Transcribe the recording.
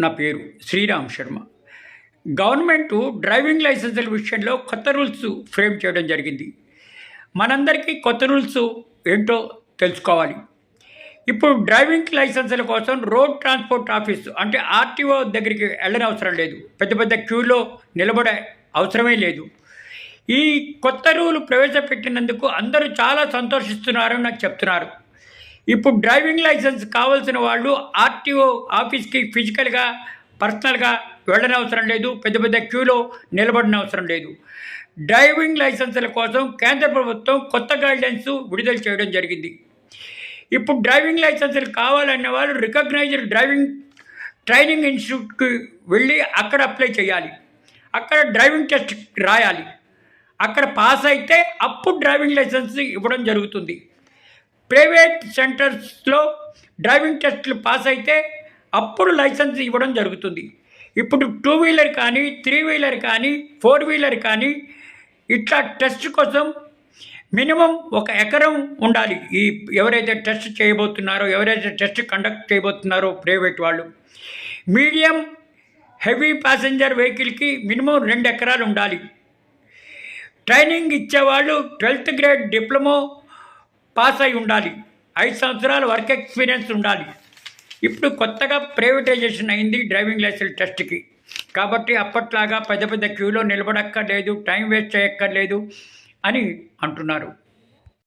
నా పేరు Sriram Sharma. Government driving లైసెన్సుల విషయంలో కొత్త రూల్స్ ఫ్రేమ్ చేయడం జరిగింది. మనందరికీ కొత్త రూల్స్ ఏంటో తెలుసుకోవాలి. ఇప్పుడు డ్రైవింగ్ లైసెన్సుల కోసం రోడ్ ట్రాన్స్పోర్ట్ ఆఫీసు అంటే ఆర్టీఓ దగ్గరికి వెళ్ళనవసరం లేదు. పెద్ద పెద్ద క్యూలో నిలబడే అవసరమే లేదు. ఈ కొత్త రూల్ ప్రవేశపెట్టినందుకు అందరూ చాలా సంతోషిస్తున్నారని నాకు చెప్తున్నారు. ఇప్పుడు డ్రైవింగ్ లైసెన్స్ కావాల్సిన వాళ్ళు ఆర్టీఓ ఆఫీస్కి ఫిజికల్గా పర్సనల్గా వెళ్ళనవసరం లేదు. పెద్ద పెద్ద క్యూలో నిలబడిన అవసరం లేదు. డ్రైవింగ్ లైసెన్సుల కోసం కేంద్ర ప్రభుత్వం కొత్త గైడ్లైన్స్ విడుదల చేయడం జరిగింది. ఇప్పుడు డ్రైవింగ్ లైసెన్సులు కావాలన్న వాళ్ళు రికగ్నైజ్డ్ డ్రైవింగ్ ట్రైనింగ్ ఇన్స్టిట్యూట్కి వెళ్ళి అక్కడ అప్లై చేయాలి. అక్కడ డ్రైవింగ్ టెస్ట్ రాయాలి. అక్కడ పాస్ అయితే అప్పుడు డ్రైవింగ్ లైసెన్స్ ఇవ్వడం జరుగుతుంది. ప్రైవేట్ సెంటర్స్లో డ్రైవింగ్ టెస్టులు పాస్ అయితే అప్పుడు లైసెన్స్ ఇవ్వడం జరుగుతుంది. ఇప్పుడు 2 వీలర్ కానీ 3 వీలర్ కానీ 4 వీలర్ కానీ ఇట్లా టెస్ట్ కోసం మినిమం 1 ఎకరం ఉండాలి. ఈ ఎవరైతే టెస్ట్ చేయబోతున్నారో, ఎవరైతే టెస్ట్ కండక్ట్ చేయబోతున్నారో ప్రైవేట్ వాళ్ళు. మీడియం హెవీ ప్యాసింజర్ వెహికల్కి మినిమం 2 ఎకరాలు ఉండాలి. ట్రైనింగ్ ఇచ్చేవాళ్ళు 12th గ్రేడ్ డిప్లొమా పాస్ అయి ఉండాలి. 5 సంవత్సరాల వర్క్ ఎక్స్పీరియన్స్ ఉండాలి. ఇప్పుడు కొత్తగా ప్రైవేటైజేషన్ అయింది డ్రైవింగ్ లైసెన్స్ టెస్ట్కి. కాబట్టి అప్పట్లాగా పెద్ద పెద్ద క్యూలో నిలబడక్కర్లేదు, టైం వేస్ట్ చేయక్కర్లేదు అని అంటున్నారు.